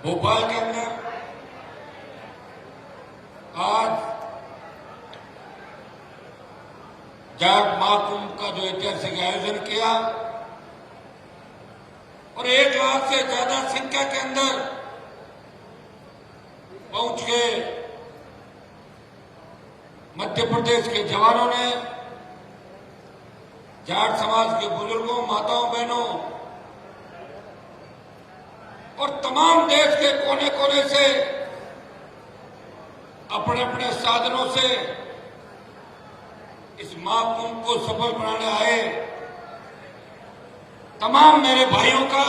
भोपाल के अंदर आज जाट महाकुंभ का जो ऐतिहासिक आयोजन किया और 1 लाख से ज्यादा संख्या के अंदर पहुंच के मध्य प्रदेश के जवानों ने जाट समाज के बुजुर्गों, माताओं, बहनों और तमाम देश के कोने कोने से अपने अपने साधनों से इस महाकुंभ को सफल बनाने आए तमाम मेरे भाइयों का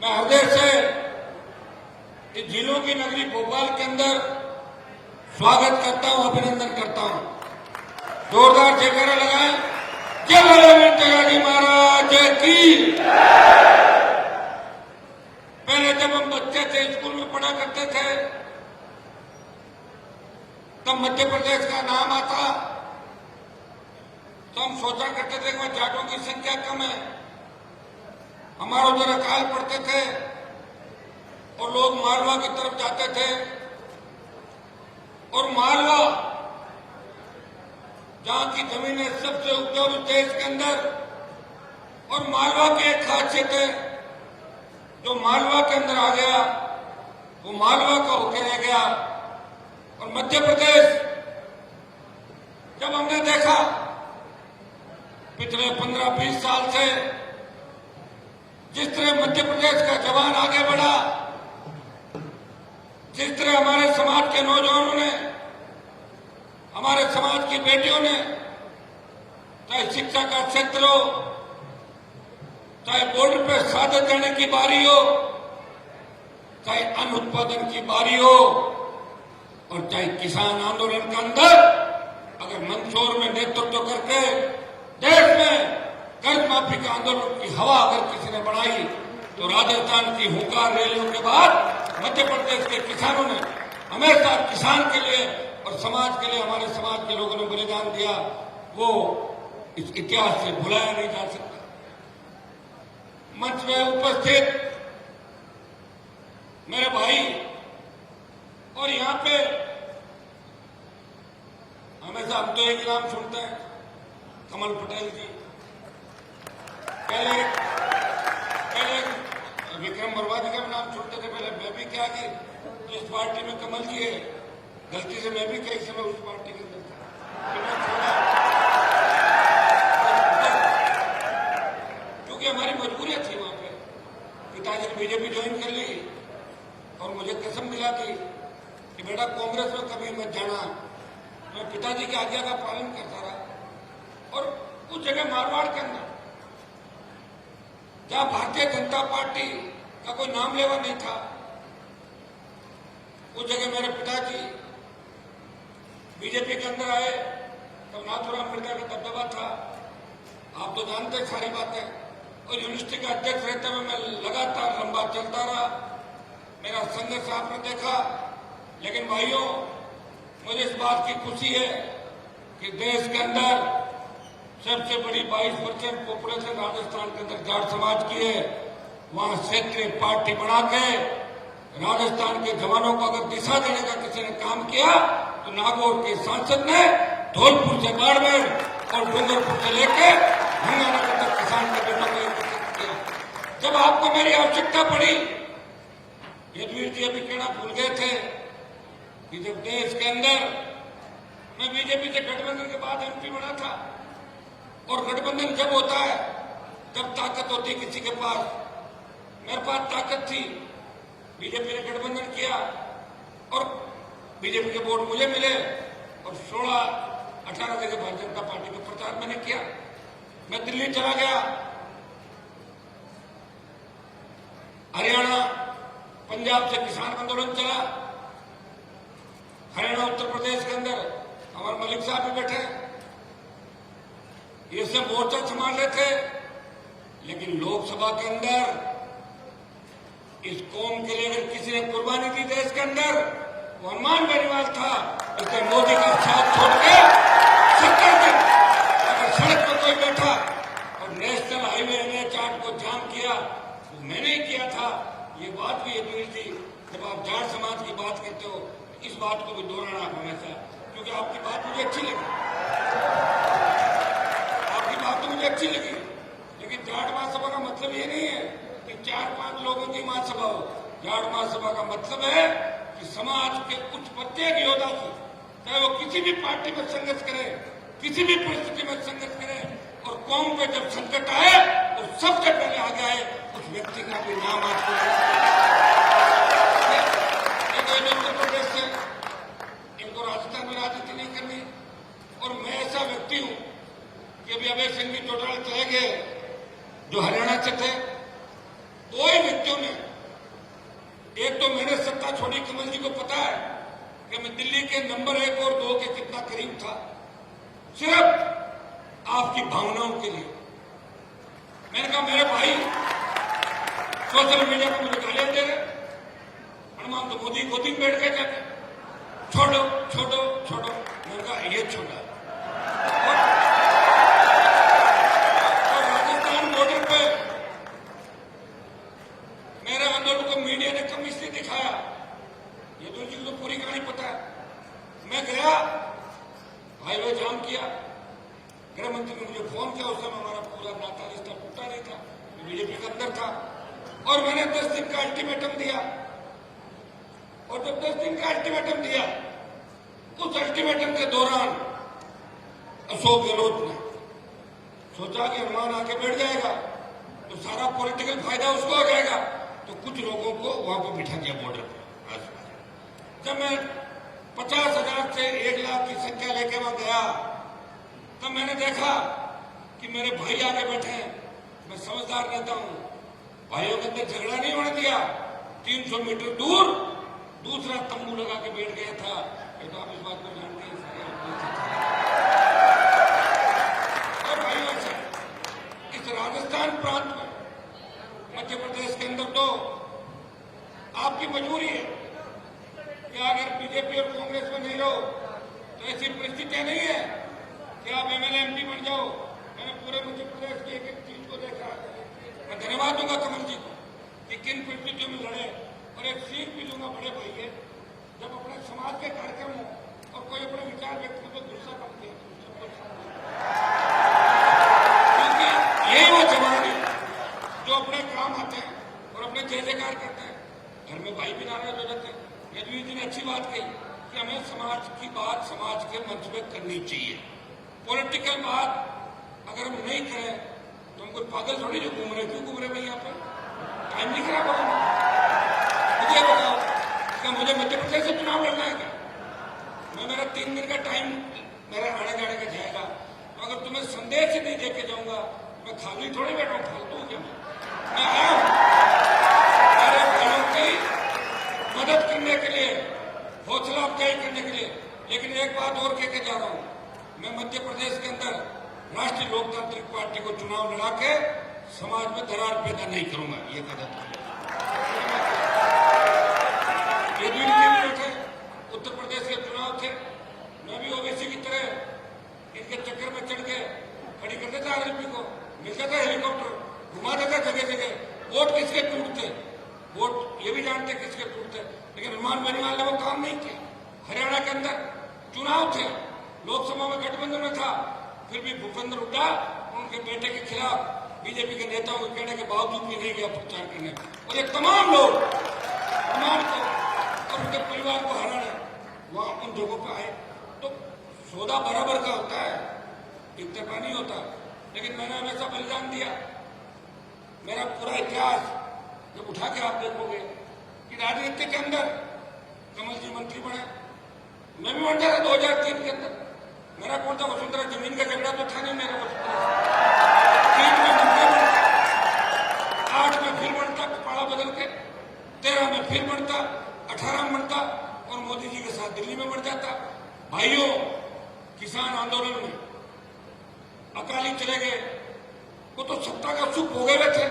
मैं हृदय से इस झीलों की नगरी भोपाल के अंदर स्वागत करता हूं, अभिनंदन करता हूं। जोरदार जयकारा लगाएं। जय बोले जगाजी महाराज की। पहले जब हम बच्चे थे, स्कूल में पढ़ा करते थे, तब मध्य प्रदेश का नाम आता तो हम सोचा करते थे कि जाटों की संख्या कम है। हमारे उधर अकाल पड़ते थे और लोग मालवा की तरफ जाते थे और मालवा जहां की जमीनें सबसे उपजाऊ देश के अंदर, और मालवा की एक खासियत है, जो मालवा के अंदर आ गया वो मालवा का होकर रह गया। और मध्य प्रदेश जब हमने देखा पिछले 15-20 साल से जिस तरह मध्य प्रदेश का जवान आगे बढ़ा, जिस तरह हमारे समाज के नौजवानों ने, हमारे समाज की बेटियों ने, चाहे शिक्षा का क्षेत्र हो, चाहे बॉर्डर पर शहादत देने की बारी हो, चाहे अन्न उत्पादन की बारी हो, और चाहे किसान आंदोलन के अंदर अगर मंदसौर में नेतृत्व करके देश में कर्ज माफी का आंदोलन की हवा अगर किसी ने बढ़ाई, तो राजस्थान की हुंकार रैलियों के बाद मध्य प्रदेश के किसानों ने हमेशा किसान के लिए और समाज के लिए, हमारे समाज के लोगों ने बलिदान दिया, वो इस इतिहास से भुलाया नहीं जा सकता। मंच में उपस्थित मेरे भाई, और यहां पे हमेशा हम तो एक नाम सुनते हैं, कमल पटेल जी। पहले विक्रम वर्मा जी का भी नाम सुनते थे, पहले मैं भी क्या कि इस पार्टी में कमल जी है, गलती से मैं भी कई समय उस पार्टी के अंदर था, क्योंकि हमारी मजबूरियां थी। वहां पे पिताजी ने बीजेपी ज्वाइन कर ली और मुझे कसम दिला दी कि बेटा कांग्रेस में कभी मत जाना। मैं पिताजी की आज्ञा का पालन करता रहा। और उस जगह मारवाड़ के अंदर जहां भारतीय जनता पार्टी का कोई नाम लेवा नहीं था, उस जगह मेरे पिताजी बीजेपी के अंदर आए तो नाथूराम मिर्जा का दबदबा था। आप तो जानते सारी बातें। और यूनिवर्सिटी का अध्यक्ष रहते हुए मैं लगातार लंबा चलता रहा। मेरा संघर्ष आपने देखा। लेकिन भाइयों, मुझे इस बात की खुशी है कि देश के अंदर सबसे बड़ी 22% पॉपुलेशन राजस्थान के अंदर जाट समाज की है। वहां क्षेत्रीय पार्टी बना के राजस्थान के जवानों को अगर दिशा देने का किसी ने काम किया, तो नागौर के सांसद ने धौलपुर से बाड़मेर और डूंगरपुर से लेकर गंगानगर तक किसान के बेटों को एकत्रित किया। जब आपको मेरी आवश्यकता पड़ी, यदुवीर जी अभी कहना भूल गए थे कि जब देश के अंदर मैं बीजेपी से गठबंधन के बाद एमपी बना था, और गठबंधन जब होता है तब ताकत होती है किसी के पास। मेरे पास ताकत थी, बीजेपी ने गठबंधन किया और बीजेपी के वोट मुझे मिले और 16-18 जगह भारतीय जनता पार्टी का प्रचार मैंने किया। मैं दिल्ली चला गया, हरियाणा, पंजाब से किसान आंदोलन चला, हरियाणा, उत्तर प्रदेश के अंदर हमारे मलिक साहब भी बैठे, ये सब मोर्चा संभाल रहे थे। लेकिन लोकसभा के अंदर इस कौम के लिए अगर किसी ने कुर्बानी दी देश के अंदर, वो हनुमान बेनीवाल था। इसलिए मोदी का साथ छोड़ के 70 दिन अगर सड़क पर कोई बैठा और नेशनल हाईवे NH8 को जाम किया, तो मैंने ही किया था। ये बात भी अधूरी थी। जब आप जाट समाज की बात करते हो इस बात को भी दोहराना आप हमेशा, क्योंकि आपकी बात मुझे अच्छी लगी, आपकी बात तो मुझे अच्छी लगी, लेकिन जाट महासभा का मतलब ये नहीं है कि 4-5 लोगों की महासभा हो। जाट महासभा का मतलब है कि समाज के कुछ प्रत्येक योद्धा की, चाहे वो किसी भी पार्टी में संघर्ष करे, किसी भी परिस्थिति में संघर्ष करे, और कौम पे जब संकट आए तो सबसे पहले आगे आए उस व्यक्ति का भी नाम आपको उत्तर प्रदेश से, इनको राजस्थान में राजनीति नहीं करनी। और मैं ऐसा व्यक्ति हूं कि अभी अभय सिंह भी चौटाला चले गए जो हरियाणा से थे। दो ही व्यक्तियों ने, एक तो मैंने सत्ता छोड़ी, कमल जी को पता है कि मैं दिल्ली के नंबर 1 और 2 के कितना करीब था, सिर्फ आपकी भावनाओं के लिए। मैंने कहा मेरे भाई सोशल मीडिया पर मुझे गालियां दे रहे, हनुमान तो मोदी गोदी में बैठ के जाते, छोड़ो छोड़ो छोड़ो। मैंने कहा ये छोड़ा। और राजस्थान बॉर्डर पे मेरे आंदोलन को मीडिया ने कम इसलिए दिखाया, ये तो जी को पूरी कहानी पता है। मैं गया, हाईवे जाम किया, गृह मंत्री ने मुझे फोन किया, उस समय हमारा पूरा नाता रिश्ता टूटा नहीं था, बीजेपी के अंदर था, और मैंने 10 दिन का अल्टीमेटम दिया। और जब 10 दिन का अल्टीमेटम दिया, उस अल्टीमेटम के दौरान अशोक गहलोत ने सोचा कि हनुमान आके बैठ जाएगा तो सारा पॉलिटिकल फायदा उसको हो जाएगा, तो कुछ लोगों को वहां पर बिठा दिया बॉर्डर पर। जब मैं 50,000 से 1 लाख की संख्या लेके वहां गया, तब मैंने देखा कि मेरे भाई आगे बैठे हैं। मैं समझदार रहता हूं, भाइयों के अंदर झगड़ा नहीं होने दिया। 300 मीटर दूर दूसरा तंबू लगा के बैठ गया था। तो आप इस बात को जानते हैं। और भाइयों से इस राजस्थान प्रांत में, मध्य प्रदेश के अंदर तो आपकी मजबूरी है कि अगर बीजेपी और कांग्रेस में नहीं रहो तो ऐसी परिस्थितियां नहीं है कि आप एमएलए एमपी बन जाओ। मैंने पूरे मध्य प्रदेश की एक चीज को देखा। मैं धन्यवाद दूंगा कमल जी को कि किन परिस्थितियों में लड़े, और एक सीख भी दूंगा बड़े भाई है, जब अपने समाज के कार्यक्रम हो और कोई अपने विचार व्यक्त करे तो गुस्सा कम किया, क्योंकि यही वो जवान है जो अपने काम आते हैं और अपने जय जयकार करते हैं। घर में भाई भी नाराज हो जाते हैं। यदुवीर जी ने अच्छी बात कही कि हमें समाज की बात समाज के मंच में करनी चाहिए। पॉलिटिकल बात अगर हम नहीं करें तो हम कोई पागल थोड़ी जो घूम रहे, क्यों घूम रहे भाई यहाँ पे? टाइम नहीं खराब होगा। मुझे बताओ क्या मुझे मध्य प्रदेश से चुनाव लड़ना है क्या? मेरा 3 दिन का टाइम मेरा आने जाने का जाएगा, तो अगर तुम्हें संदेश ही नहीं देके जाऊंगा मैं खाली थोड़ी बैठा, फालतू क्या? मैं आया हूं मेरे भाइयों की मदद करने के लिए, हौसला अफजाई करने के लिए। लेकिन एक बात और कहकर जा रहा हूं, मैं मध्य प्रदेश के अंदर राष्ट्रीय लोकतांत्रिक पार्टी को चुनाव लड़ा के समाज में दरार पैदा नहीं करूंगा। ये गलत है। ये भी थे, उत्तर प्रदेश के चुनाव थे, मैं भी ओबीसी की तरह इनके चक्कर में चढ़ के खड़ी कर देता आरएलपी को, मिल जाता हेलीकॉप्टर, घुमा देता जगह जगह। वोट किसके टूटते, वोट ये भी जानते किसके टूटते, लेकिन हनुमान बेनीवाल ने वो काम नहीं किया। हरियाणा के अंदर चुनाव थे, लोकसभा में गठबंधन में था, फिर भी भूपेंद्र हुड्डा उनके बेटे के खिलाफ बीजेपी के नेताओं के कहने के बावजूद भी नहीं गया प्रचार करने, और ये तमाम लोग हनुमान को और उनके परिवार को हराने वहां उन जगहों पर आए। तो सौदा बराबर का होता है, एक तरफा नहीं होता। लेकिन मैंने हमेशा बलिदान दिया। मेरा पूरा इतिहास जब उठा के आप देखोगे कि राजनीति के अंदर कमल जी मंत्री बने, मैं भी बन जाता 2003 के अंदर। मेरा कौन था वसुंधरा, जमीन का झगड़ा तो था नहीं मेरा। वसुंधरा 3 में मंत्री बनता, 8 में फिर बनता कपाड़ा बदल के, 13 में फिर बनता, 18 में बनता और मोदी जी के साथ दिल्ली में बढ़ जाता। भाइयों, किसान आंदोलन में अकाली चले गए, वो तो सत्ता का सुख भोगे हुए थे,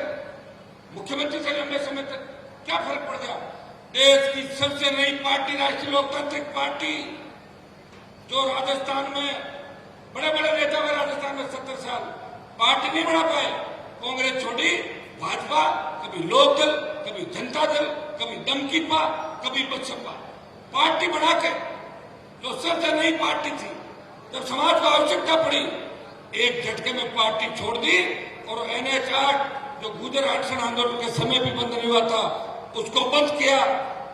मुख्यमंत्री से लंबे समय तक क्या फर्क पड़ गया? देश की सबसे नई पार्टी राष्ट्रीय लोकतांत्रिक पार्टी, जो राजस्थान में बड़े बड़े नेता हुए, राजस्थान में 70 साल पार्टी नहीं बना पाए, कांग्रेस छोड़ी, भाजपा, कभी लोकदल, कभी कभी जनता दल, कभी दमकीपा, कभी बसपा, पार्टी बना के जो सबसे नई पार्टी थी, जब समाज को आवश्यकता पड़ी एक झटके में पार्टी छोड़ दी और NH 8 जो गुजर अनशन आंदोलन के समय भी बंद नहीं हुआ था उसको बंद किया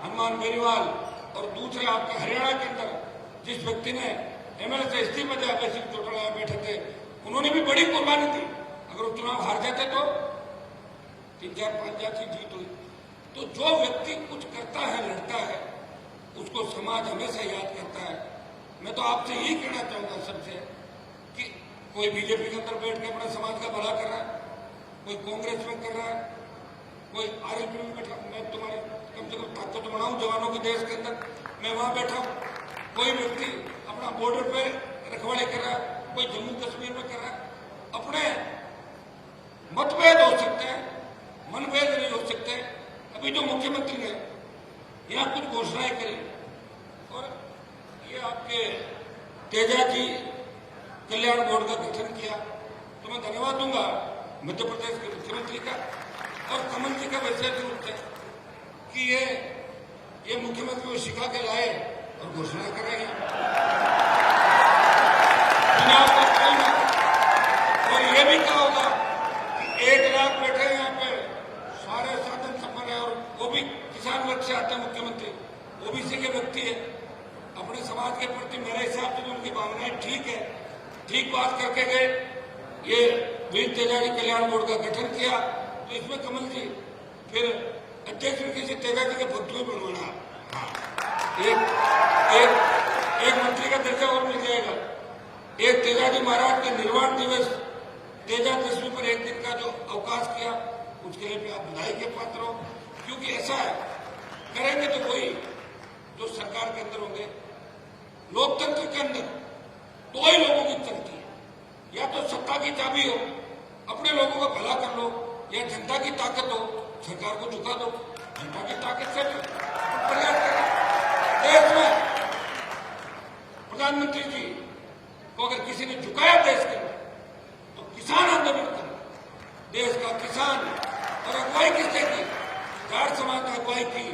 हनुमान बेनीवाल। और दूसरे आपके हरियाणा के अंदर जिस व्यक्ति ने MLA से इस्तीफा दिया, बेसिक चौटाला बैठे थे, उन्होंने भी बड़ी कुर्बानी दी। अगर वो चुनाव हार जाते तो 3-4-5 की जीत हुई। तो जो व्यक्ति कुछ करता है, लड़ता है, उसको समाज हमेशा याद करता है। मैं तो आपसे यही कहना चाहूंगा सबसे कि कोई बीजेपी के अंदर बैठ के अपने समाज का भला कर रहा है, कोई कांग्रेस में कर रहा है, कोई RLP में बैठा, मैं तुम्हारी कम से कम ताकत बनाऊं जवानों के देश के अंदर, मैं वहां बैठा हूं। कोई व्यक्ति अपना बॉर्डर पे रखवाले कर रहा है, कोई जम्मू कश्मीर में कर रहा है। अपने मतभेद हो सकते हैं, मनभेद नहीं हो सकते। अभी जो मुख्यमंत्री ने यहाँ कुछ घोषणाएं करी और ये आपके तेजा जी कल्याण बोर्ड का गठन किया, तो मैं धन्यवाद दूंगा मध्य प्रदेश के मुख्यमंत्री का और कमल जी का विशेष रूप से कि ये मुख्यमंत्री को सिखा के लाए और घोषणा कर रहे हैं और ये भी कहा होगा कि 1 लाख बैठे यहाँ पे, सारे साधन संपन्न है और वो भी किसान वर्ग से आते हैं मुख्यमंत्री, OBC के व्यक्ति है। अपने समाज के प्रति मेरे हिसाब से उनकी भावनाएं ठीक है, ठीक बात करके गए। ये वीर तेजा जी कल्याण बोर्ड का गठन किया तो इसमें कमल जी फिर अध्यक्ष किसी तेजा जी के भक्त में बनवाना, एक मंत्री का दर्जा और मिल जाएगा। एक तेजा जी महाराज के निर्वाण दिवस तेजा दशमी पर 1 दिन का जो अवकाश किया उसके लिए भी आप बधाई के पात्र हो, क्योंकि ऐसा है करेंगे तो कोई जो सरकार के अंदर होंगे, लोकतंत्र के अंदर 2 ही लोगों की चलती है, या तो सत्ता की चाबी हो, अपने लोगों का भला कर लो, या जनता की ताकत हो, सरकार को झुका दो। जनता की ताकत से प्रयास करें। देश में प्रधानमंत्री जी को अगर किसी ने झुकाया देश के अंदर तो किसान आंदोलन करना, देश का किसान और अगुवाई किसने की, जाट समाज ने अगुवाई की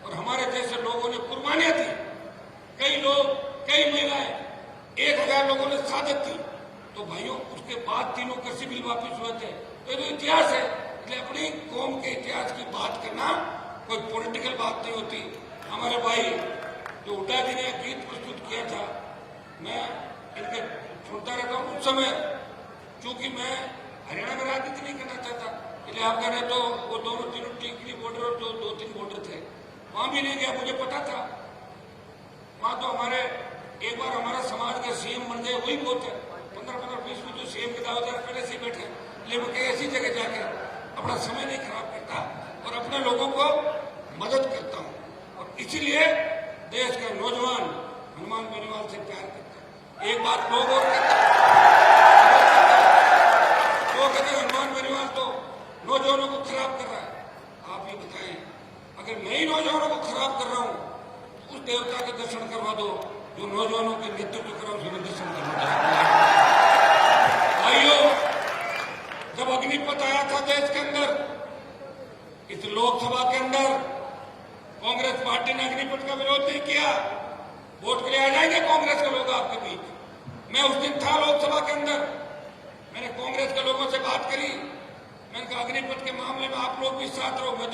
और हमारे जैसे लोगों ने कुर्बानियां दी। कई लोग, कई महिलाएं, 1000 लोगों ने शहादत दी। तो भाइयों उसके बाद 3 कृषि बिल वापिस हुए थे। तो ये तो इतिहास है, इसलिए अपनी कौम के इतिहास की बात करना कोई पॉलिटिकल बात नहीं होती। हमारे भाई जो हुड्डा जी ने गीत प्रस्तुत किया था, मैं इनके सुनता रहता हूँ। उस समय चूंकि मैं हरियाणा में राजनीति नहीं करना चाहता, इसलिए आप कह रहे तो वो दोनों तीनों टीकरी बॉर्डर और जो 2-3 बॉर्डर थे वहां भी नहीं गया, मुझे पता था। वहां तो हमारे एक बार हमारा समाज के CM बन गए, वही बहुत है। 15-20 में जो CM के दावेदार पहले से बैठे, लेकिन मैं ऐसी जगह जाके अपना समय नहीं खराब करता और अपने लोगों को मदद करता हूं। और इसीलिए देश के नौजवान हनुमान बेनीवाल से प्यार करते हैं। एक बात लोग और कहते हैं हनुमान बेनीवाल तो नौजवानों को खराब कर रहा है। आप ये बताएं, अगर मैं ही नौजवानों को खराब कर रहा हूं, उस देवता के दर्शन करवा दो जो नौजवानों के नेतृत्व कर रहा हूं, उसे दर्शन करवा दो। भाइयों, जब अग्निपथ आया था देश के अंदर, इस लोकसभा के अंदर कांग्रेस पार्टी ने अग्निपथ का विरोध नहीं किया। वोट के लिए आ जाएंगे कांग्रेस के लोग आपके बीच। मैं उस दिन था लोकसभा के अंदर, मैंने कांग्रेस के लोगों से बात करी। मैंने कहा अग्निपथ के मामले में आप लोग भी साथ रहो। मैं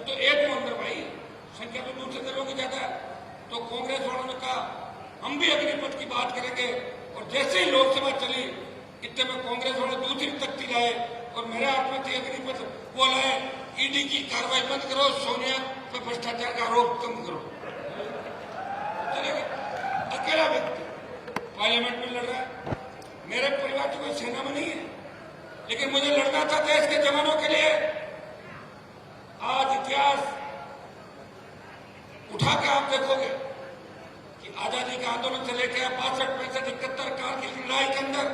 तो एक हूं अंदर भाई, संख्या तो दूसरे दलों की ज्यादा है। तो कांग्रेस वालों ने कहा हम भी अग्निपथ की बात करेंगे। और जैसे ही लोकसभा चली, इतने में कांग्रेस वाले दूसरी तख्ती लाए और मेरे हाथ में थी अग्निपथ, वो लाए ED की कार्रवाई बंद करो, सोनिया पे भ्रष्टाचार का आरोप कम करो। अकेला व्यक्ति पार्लियामेंट में लड़ रहा है। मेरे परिवार की कोई सेना में नहीं है, लेकिन मुझे लड़ना था देश के जवानों के लिए। आज इतिहास उठा के आप देखोगे कि आजादी के आंदोलन से लेकर 62, 65, 71 कारगिल की लड़ाई के अंदर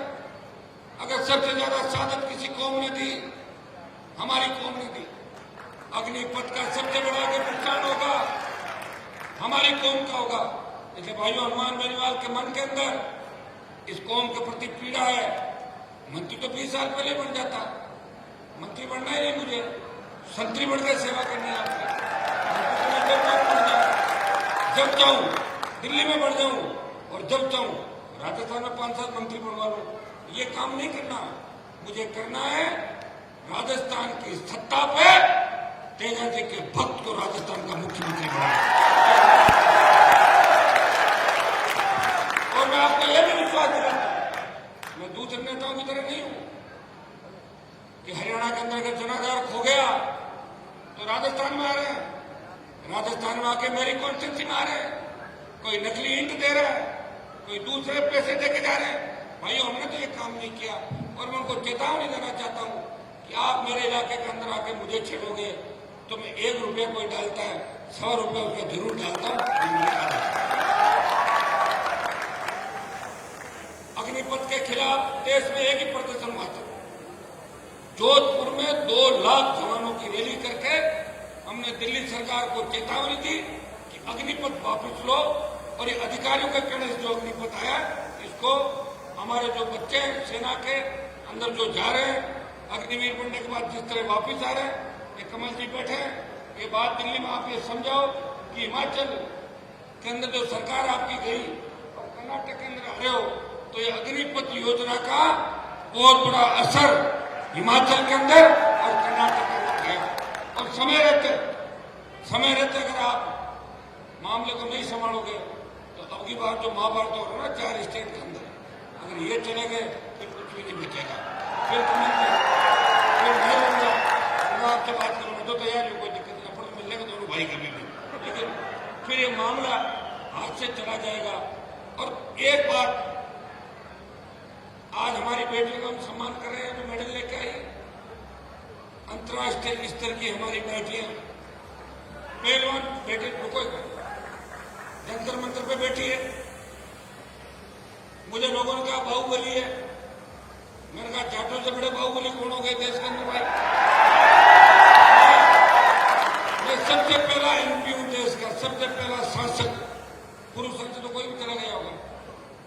अगर सबसे ज्यादा शहादत किसी कौम ने दी, हमारी कौम ने दी। अग्निपथ का सबसे बड़ा अगर नुकसान होगा हमारी कौम का होगा। इसलिए भाइयों, हनुमान बेनीवाल के मन के अंदर इस कौम के प्रति पीड़ा है। मंत्री तो 20 साल पहले बन जाता, मंत्री बनना ही नहीं मुझे, संतरी बढ़ के सेवा करनी है आपकी। जब चाहूं दिल्ली में बढ़ जाऊं और जब चाहूं राजस्थान में 5-7 मंत्री बनवा लूं, ये काम नहीं करना। मुझे करना है राजस्थान की सत्ता पे तेजा जी के भक्त को राजस्थान का मुख्यमंत्री बनाना। और मैं आपको यह भी विश्वास दिलाता हूं, मैं दूसरे नेताओं की तरह नहीं हूं कि हरियाणा के अंदर अगर जनाधार खो गया तो राजस्थान में आ रहे हैं, राजस्थान में आके मेरी कॉन्स्टिट्यूंसी में आ रहे हैं, कोई नकली ईंट दे रहा है, कोई दूसरे पैसे देके जा रहे हैं। भाई हमने तो ये काम नहीं किया। और मैं उनको चेतावनी देना चाहता हूं कि आप मेरे इलाके के अंदर आके मुझे छेड़ोगे तो मैं 1 रुपया कोई डालता है 100 रुपया उसका जरूर डालता हूं। अग्निपथ के खिलाफ देश में एक ही प्रदर्शन हुआ था। जोधपुर में 2 लाख जवानों की रैली करके हमने दिल्ली सरकार को चेतावनी दी कि अग्निपथ वापस लो और ये अधिकारियों के कहने से जो अग्निपथ आया इसको हमारे जो बच्चे हैं सेना के अंदर जो जा रहे हैं अग्निवीर बनने के बाद जिस तरह वापस आ रहे हैं, ये कमल जी बैठे हैं, ये बात दिल्ली में आप ये समझाओ कि हिमाचल के अंदर जो सरकार आपकी गई और कर्नाटक के अंदर आ रहे हो तो ये अग्निपथ योजना का बहुत बड़ा असर हिमाचल के अंदर और कर्नाटक के अंदर है। और समय रहते अगर आप मामले को नहीं संभालोगे तो अब की बार जो महाभारत हो रहा है ना 4 स्टेट के अंदर, अगर ये चले गए फिर कुछ भी नहीं बचेगा। फिर मैं लूंगा, मैं आपसे बात करूंगा तो तैयार हो, कोई दिक्कत नहीं, अपन मिलने का दोनों भाई कर लेंगे, लेकिन फिर ये मामला हाथ से चला जाएगा। और एक बात, आज हमारी बेटियों का हम सम्मान कर रहे हैं, जो मेडल लेके आई, अंतर्राष्ट्रीय स्तर की हमारी बेटियां, पहलवान बेटे रुको, जंतर मंत्र पे बैठी है। मुझे लोगों ने कहा बाहुबली है, मैंने कहा जाटों से बड़े बाहुबली कौन हो गए देश के अंदर भाई। मैं सबसे पहला एमपी हूं देश का, सबसे पहला सांसद, पुरुष सांसद तो कोई भी चला गया होगा,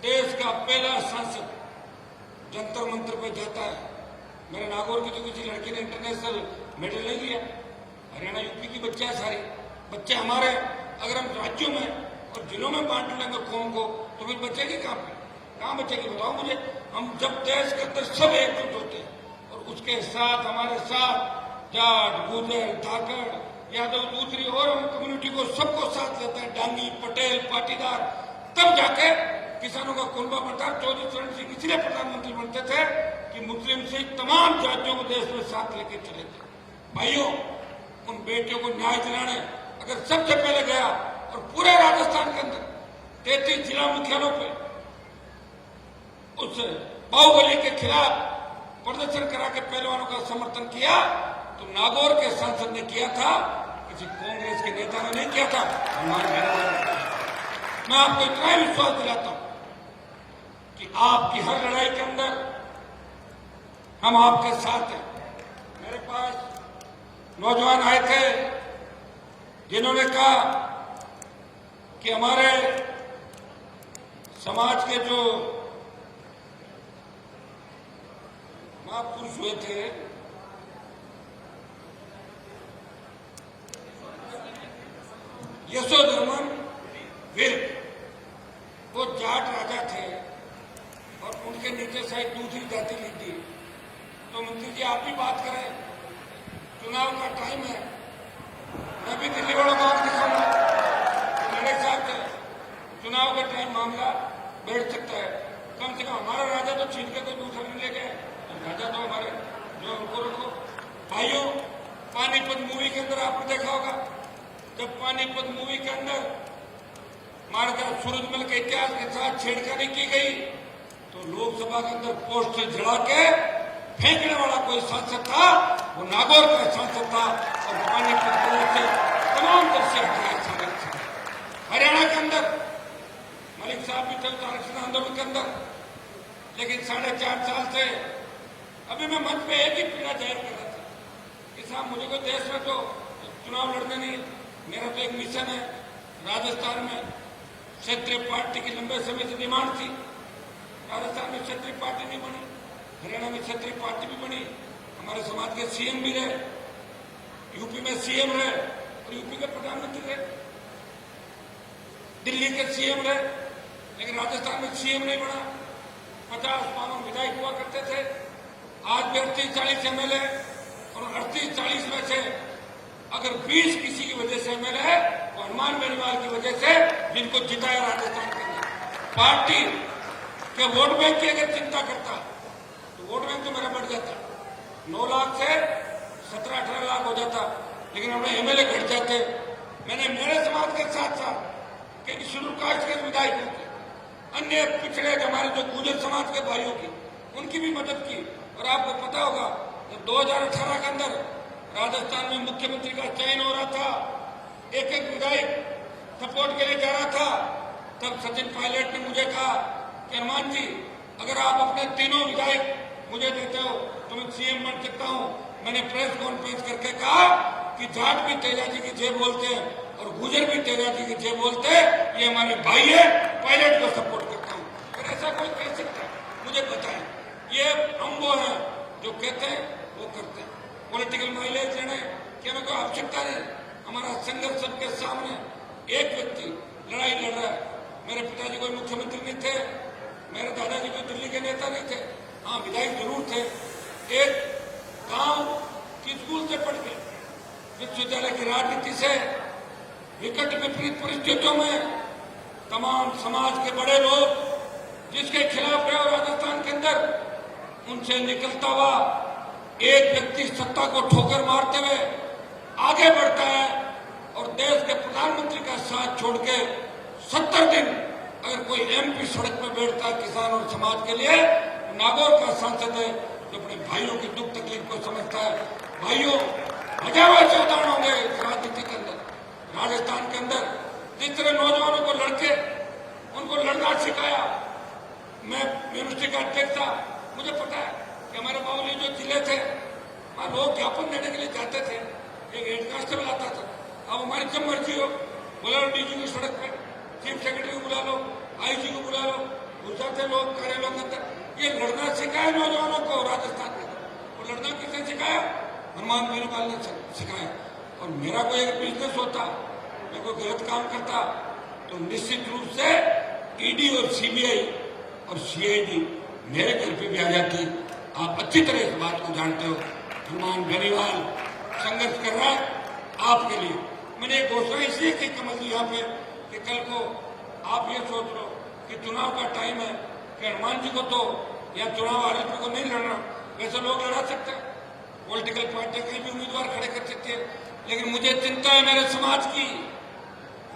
देश का पहला सांसद जंतर मंत्र पे जाता है। मेरे नागौर की तो किसी लड़की ने इंटरनेशनल मेडल नहीं लिया। हरियाणा यूपी की बच्चे हैं, सारे बच्चे हमारे। अगर हम राज्यों में और जिलों में बांट लेंगे कौम को तो फिर बचेगी कहाँ बचेगी बताओ मुझे। हम जब देश के अंदर सब एकजुट होते हैं और उसके साथ हमारे साथ जाट, गुजर, धाकड़, यादव, दूसरी और हम कम्युनिटी को सबको साथ लेते हैं, डांगी, पटेल, पाटीदार, तब जाके किसानों का कुनबा बंटा। चौधरी चरण सिंह इसलिए प्रधानमंत्री बनते थे कि मुस्लिम से तमाम जातियों को देश में साथ लेके चले थे। भाइयों, उन बेटियों को न्याय दिलाने अगर सबसे पहले गया और पूरे राजस्थान के अंदर 33 जिला मुख्यालयों पे उस बाहुबली के खिलाफ प्रदर्शन करा के पहलवानों का समर्थन किया तो नागौर के सांसद ने किया था, किसी कांग्रेस के नेता ने नहीं किया था, हमारे। मैं आपको इतना विश्वास दिलाता हूं कि आपकी हर लड़ाई के अंदर हम आपके साथ हैं। मेरे पास नौजवान आए थे जिन्होंने कहा कि हमारे समाज के जो महापुरुष हुए थे, यशोधर्मन वीर, वो जाट राजा थे और उनके नीचे शायद दूसरी जाति लिख दी। तो मंत्री जी आप भी बात करें, चुनाव का टाइम है, मैं भी दिल्ली वालों को दिखाऊंगा मेरे साथ चुनाव का टाइम मामला बैठ सकता है। कम से कम हमारा राजा तो छीन के कोई दूसरा नहीं ले गए, राजा तो हमारे जो उनको रखो। भाइयों, पानीपत मूवी के अंदर आपने देखा होगा, जब पानीपत मूवी के अंदर महाराजा सूरजमल के इतिहास के साथ छेड़खानी की गई तो लोकसभा के अंदर पोस्ट से जड़ा के फेंकने वाला कोई सांसद था, वो नागौर का सांसद था और पानीपत से तमाम तरह से हरियाणा के अंदर मलिक साहब भी थे आरक्षण आंदोलन के अंदर, लेकिन 4.5 साल से अभी मैं मंच पे एक ही पीड़ा जाहिर कर रहा था कि साहब मुझे कोई देश में तो चुनाव लड़ने नहीं, मेरा तो एक मिशन है। राजस्थान में क्षेत्रीय पार्टी की लंबे समय से डिमांड थी, राजस्थान में क्षेत्रीय पार्टी नहीं बनी, हरियाणा में क्षेत्रीय पार्टी भी बनी, हमारे समाज के सीएम भी रहे, यूपी में सीएम रहे और यूपी के प्रधानमंत्री रहे, दिल्ली के सीएम रहे, लेकिन राजस्थान में सीएम नहीं बना। 50-52 विधायक हुआ करते थे, आज भी 38-40 एमएलए, और 38-40 में से अगर 20 किसी की वजह से एमएलए है तो हनुमान बेनीवाल की वजह से, जिनको जिताया राजस्थान के अंदर। पार्टी के वोट बैंक की अगर चिंता करता तो वोट बैंक तो मेरा बढ़ जाता, 9 लाख से 17-18 लाख हो जाता, लेकिन हमें एमएलए घट जाते। मैंने मेरे समाज के साथ साथ कई शेड्यूल कास्ट के विधायकों की, अन्य पिछड़े हमारे जो गुर्जर समाज के भाइयों की, उनकी भी मदद की। और आपको पता होगा जब 2018 के अंदर राजस्थान में मुख्यमंत्री का चयन हो रहा था, एक विधायक सपोर्ट के लिए जा रहा था, तब सचिन पायलट ने मुझे कहा कि हनुमान जी, अगर आप अपने तीनों विधायक मुझे देते हो तो मैं सीएम बन सकता हूं। मैंने प्रेस कॉन्फ्रेंस करके कहा कि जाट भी तेजा जी की जय बोलते हैं और गुर्जर भी तेजा जी की जय बोलते हैं, ये हमारे भाई है, पायलट को सपोर्ट करता हूं। अगर ऐसा कोई कह सकता है मुझे बताएं। ये हम वो हैं जो कहते हैं वो करते हैं। पॉलिटिकल माइलेज लेने की हमें कोई आवश्यकता नहीं। हमारा संघर्ष सबके सामने, एक व्यक्ति लड़ाई लड़ रहा है। मेरे पिताजी कोई मुख्यमंत्री नहीं थे, मेरे दादाजी कोई दिल्ली के नेता नहीं थे, हाँ विधायक जरूर थे। एक गांव की स्कूल से पढ़ के विश्वविद्यालय की राजनीति से विकट विपरीत परिस्थितियों में तमाम समाज के बड़े लोग जिसके खिलाफ रहे राजस्थान के अंदर, उनसे निकलता हुआ एक व्यक्ति सत्ता को ठोकर मारते हुए आगे बढ़ता है और देश के प्रधानमंत्री का साथ छोड़ के 70 दिन अगर कोई एमपी सड़क पर बैठता है किसान और समाज के लिए, नागौर का सांसद है जो अपने भाइयों की दुख तकलीफ को समझता है। भाइयों, हजारों ऐसे उदाहरण होंगे राजनीति के अंदर, राजस्थान के अंदर, जिस तरह नौजवानों को लड़के उनको लड़ना सिखाया। मैं यूनिवर्सिटी का अध्यक्ष था, मुझे पता है कि हमारे बाबूजी जो जिले थे वहां लोग ज्ञापन देने के लिए जाते थे, एक हेड कांस्टेबल आता था, अब हमारी जब मर्जी हो बुला लो डीजी की सड़क पे, चीफ सेक्रेटरी को बुला लो, आईजी को बुला लो, घुस जाते लोग कार्यालयों के अंदर। ये लड़ना सिखाया नौजवानों को राजस्थान में, और लड़ना किसने सिखाया? हनुमान बेनीवाल ने सिखाया। और मेरा कोई एक बिजनेस होता, मैं कोई गलत काम करता तो निश्चित रूप से ईडी और सीबीआई और सीआईडी मेरे घर पे भी आ जाती। आप अच्छी तरह इस बात को जानते हो। हनुमान बेनीवाल संघर्ष कर रहा है आपके लिए। मैंने एक घोषणा इसलिए की कमल जी यहाँ पे कि कल को आप ये सोच लो कि चुनाव का टाइम है कि हनुमान जी को तो या चुनाव आरोपी को नहीं लड़ना, वैसे लोग लड़ा सकते हैं, पॉलिटिकल पार्टी कहीं भी उम्मीदवार खड़े कर सकती है, लेकिन मुझे चिंता है मेरे समाज की,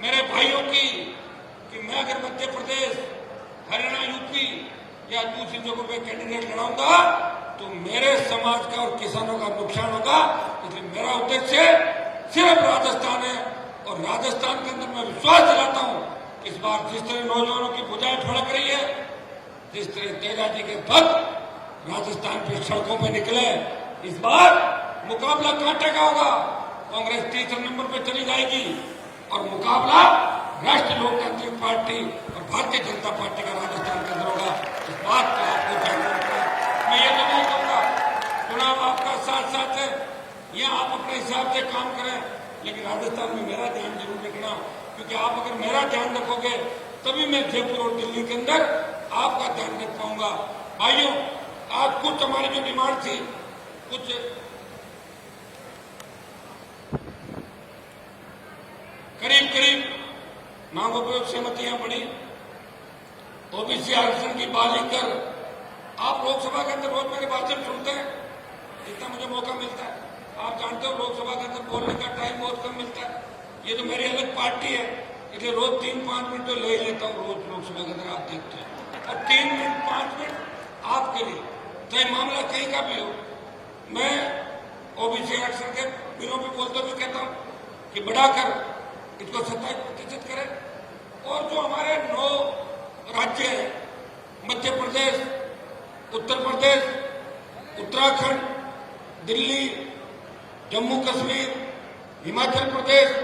मेरे भाइयों की, कि मैं अगर मध्य प्रदेश, हरियाणा, यूपी या दूसरी जगहों पे कैंडिडेट लड़ाऊंगा तो मेरे समाज का और किसानों का नुकसान होगा। इसलिए मेरा उद्देश्य सिर्फ राजस्थान है, और राजस्थान के अंदर मैं विश्वास दिलाता हूं कि इस बार जिस तरह नौजवानों की भुजाएं फड़क रही है, जिस तरह तेजा जी के भक्त राजस्थान की सड़कों पर निकले, इस बार मुकाबला कांटे का होगा। कांग्रेस तीसरे नंबर पर चली जाएगी और मुकाबला राष्ट्रीय लोकतांत्रिक पार्टी और भारतीय जनता पार्टी का राजस्थान के अंदर होगा। इस बात का आपको ध्यान रखना है। मैं ये तो नहीं कहूंगा चुनाव आपका साथ साथ है, या आप अपने हिसाब से काम करें, लेकिन राजस्थान में मेरा ध्यान जरूर रखना, क्योंकि आप अगर मेरा ध्यान रखोगे तभी मैं जयपुर और दिल्ली के अंदर आपका ध्यान रख पाऊंगा। भाइयों, आज कुछ हमारी जो डिमांड थी, कुछ करीब मांगों पर सहमतियां बढ़ी। ओबीसी आरक्षण की बात लेकर आप लोकसभा के अंदर रोज मेरे भाषण सुनते हैं, जितना मुझे मौका मिलता है। आप जानते हो लोकसभा के अंदर बोलने का टाइम बहुत कम मिलता है। ये तो मेरी अलग पार्टी है, इसलिए रोज 3-5 मिनट तो ले ही लेता हूँ रोज लोकसभा के अंदर, आप देखते हैं, और 3 मिनट 5 मिनट आपके लिए, चाहे मामला कहीं का भी हो। मैं ओबीसी आरक्षण के बिलों पर बोलते हुए कहता हूँ कि बढ़ाकर इसको 27% करें, और जो हमारे 9 राज्य हैं, मध्य प्रदेश, उत्तर प्रदेश, उत्तराखंड, दिल्ली, जम्मू कश्मीर, हिमाचल प्रदेश,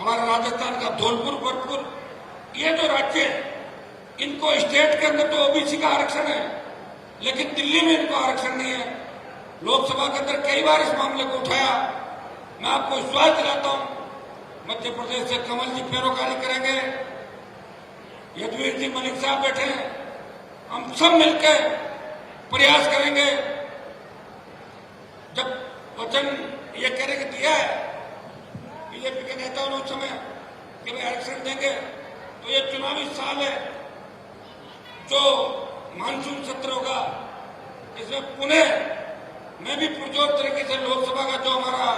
हमारा राजस्थान का धौलपुर, भरतपुर, ये जो राज्य हैं, इनको स्टेट के अंदर तो ओबीसी का आरक्षण है, लेकिन दिल्ली में इनको आरक्षण नहीं है। लोकसभा के अंदर कई बार इस मामले को उठाया, मैं आपको विश्वास दिलाता हूं, मध्य प्रदेश से कमल जी पैरोकारी करेंगे, यदुवीर जी मलिक साहब बैठे हैं, हम सब मिलकर प्रयास करेंगे। जब वचन ये कहने के दिया है बीजेपी के नेताओं ने उस समय कि वे आरक्षण देंगे, तो ये चुनावी साल है, जो मानसून सत्र होगा इसमें पुनः मैं भी पुरजोर तरीके से लोकसभा का जो हमारा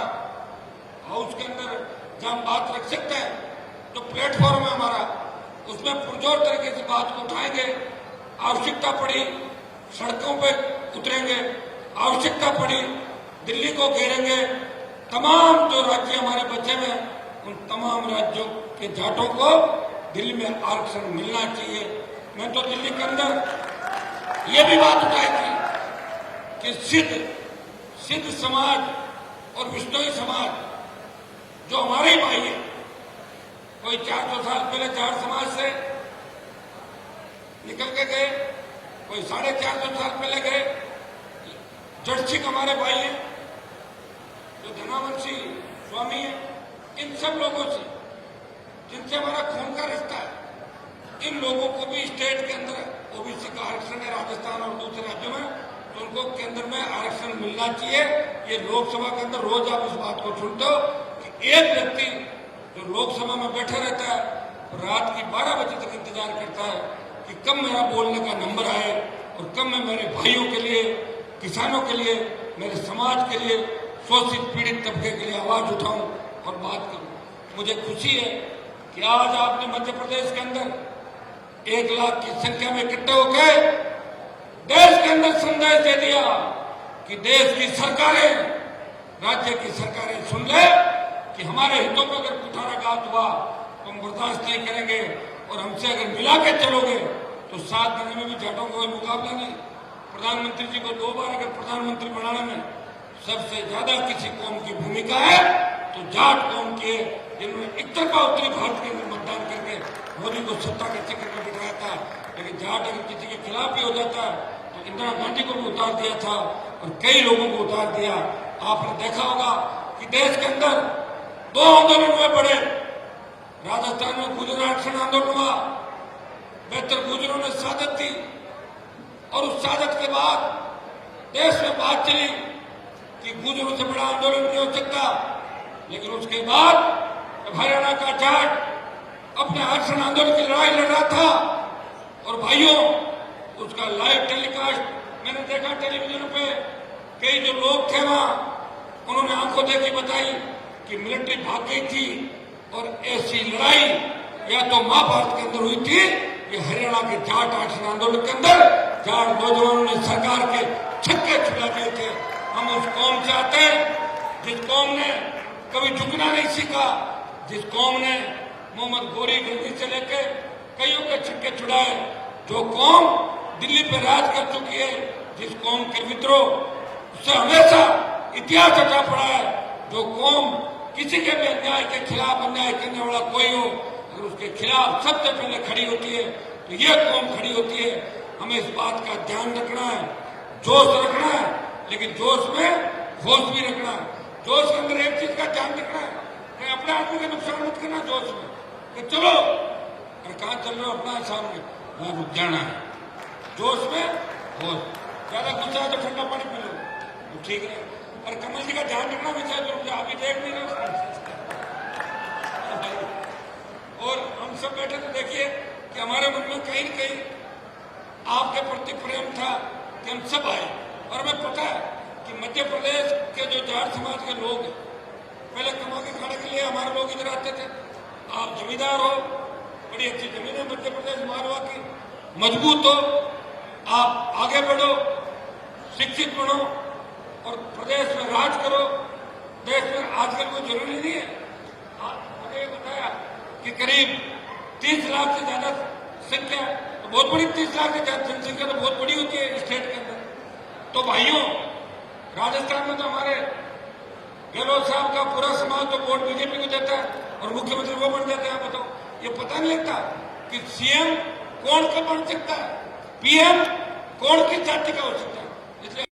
हाउस के अंदर जहां हम बात रख सकते हैं, जो प्लेटफॉर्म है हमारा, उसमें पुरजोर तरीके से बात को उठाएंगे। आवश्यकता पड़ी सड़कों पे उतरेंगे, आवश्यकता पड़ी दिल्ली को घेरेंगे। तमाम जो राज्य हमारे बचे हुए हैं उन तमाम राज्यों के जाटों को दिल्ली में आरक्षण मिलना चाहिए। मैं तो दिल्ली के अंदर ये भी बात उठाई थी कि सिद्ध समाज और विष्णोई समाज जो हमारे ही भाई है, कोई 400 साल पहले जाट समाज से निकल के गए, कोई 450 साल पहले गए, जड़सिक हमारे भाई हैं, जो धनावंशी स्वामी है, इन सब लोगों से जिनसे हमारा खून का रिश्ता है, इन लोगों को भी स्टेट के अंदर ओबीसी का आरक्षण है राजस्थान और दूसरे राज्यों में, तो उनको केंद्र में आरक्षण मिलना चाहिए। ये लोकसभा के अंदर रोज आप इस बात को सुनते हो कि एक व्यक्ति जो लोकसभा में बैठा रहता है रात की 12 बजे तक इंतजार करता है कि कब मेरा बोलने का नंबर आए और कब मैं मेरे भाइयों के लिए, किसानों के लिए, मेरे समाज के लिए, शोषित पीड़ित तबके के लिए आवाज उठाऊं और बात करूं। मुझे खुशी है कि आज आपने मध्य प्रदेश के अंदर 1 लाख की संख्या में इकट्ठे होकर देश के अंदर संदेश दे दिया कि देश की सरकारें, राज्य की सरकारें सुन ले कि हमारे हितों में अगर कुठाराघात हुआ तो हम बर्दाश्त नहीं करेंगे और हमसे अगर मिला के चलोगे तो 7 महीने में भी जाटों को कोई मुकाबला नहीं। प्रधानमंत्री जी को 2 बार अगर प्रधानमंत्री बनाने में सबसे ज्यादा किसी कौम की भूमिका है तो जाट कौम की है, जिन्होंने एक तरफा उत्तरी भारत के अंदर मतदान करके मोदी को सत्ता के चक्कर में बिठाया था। लेकिन जाट अगर किसी के खिलाफ भी हो जाता है तो इंदिरा गांधी को भी उतार दिया था और कई लोगों को उतार दिया। आपने देखा होगा कि देश के अंदर 2 आंदोलन हुए बड़े। राजस्थान में गुर्जर आरक्षण आंदोलन हुआ, बेहतर गुर्जरों ने शहादत दी और उस शहादत के बाद देश में बात चली कि गुर्जरों से बड़ा आंदोलन नहीं हो सकता। लेकिन उसके बाद हरियाणा का जाट अपने आरक्षण आंदोलन की लड़ाई लड़ रहा था और भाइयों उसका लाइव टेलीकास्ट मैंने देखा टेलीविजन पे। कई जो लोग थे वहां उन्होंने आंखों देखी बताई कि मिलिट्री भाग गई थी और ऐसी लड़ाई या तो महाभारत के अंदर हुई थी कि हरियाणा के जाट आरक्षण आंदोलन के अंदर जाट नौजवानों ने सरकार के छक्के छुड़ा दिए थे। हम उस कौम से आते हैं जिस कौम ने कभी झुकना नहीं सीखा, जिस कौम ने मोहम्मद गोरी गंदी से लेकर कईयों के छक्के छुड़ाए, जो कौम दिल्ली पर राज कर चुकी है, जिस कौम के विद्रोह उससे हमेशा इतिहास रचा पड़ा है, जो कौम किसी के भी अन्याय के खिलाफ अन्याय करने वाला कोई हो अगर उसके खिलाफ सबसे पहले खड़ी होती है तो यह कौम खड़ी होती है। हमें इस बात का ध्यान रखना है, जोश रखना है, लेकिन जोश में होश भी रखना है। जोश के अंदर एक चीज का ध्यान रखना है कि अपने आदमी का नुकसान मत करना जोश में कि चलो अरे कहां चल रहे हो अपना सामने वहां रुक जाना है। जोश में होश, ज्यादा गुस्सा है तो ठंडा पानी पी लो तो ठीक है। और कमल जी का ध्यान रखना भी चाहिए, जो आप ही देख नहीं रहे। और हम सब बैठे तो देखिए कि हमारे मन में कहीं न कहीं आपके प्रति प्रेम था कि हम सब आए। और हमें पता है कि मध्य प्रदेश के जो जाट समाज के लोग पहले कमा के खाने के लिए हमारे लोग इधर आते थे। आप जमींदार हो, बड़ी अच्छी जमीन है मध्य प्रदेश मारवा की, मजबूत हो, आप आगे बढ़ो, शिक्षित बनो और प्रदेश में राज करो। देश में आजकल कोई जरूरी नहीं है। मैंने ये बताया कि करीब 30 लाख से ज्यादा संख्या, तो बहुत बड़ी 30 लाख से ज्यादा जनसंख्या तो बहुत बड़ी होती है स्टेट के अंदर। तो भाइयों राजस्थान में तो हमारे गहलोत साहब का पूरा समाज तो वोट बीजेपी को देता है और मुख्यमंत्री वो बन जाते हैं। बताओ, ये पता नहीं लगता कि सीएम कौन का बन सकता है, पीएम कौन किस जाति का हो सकता है। इसलिए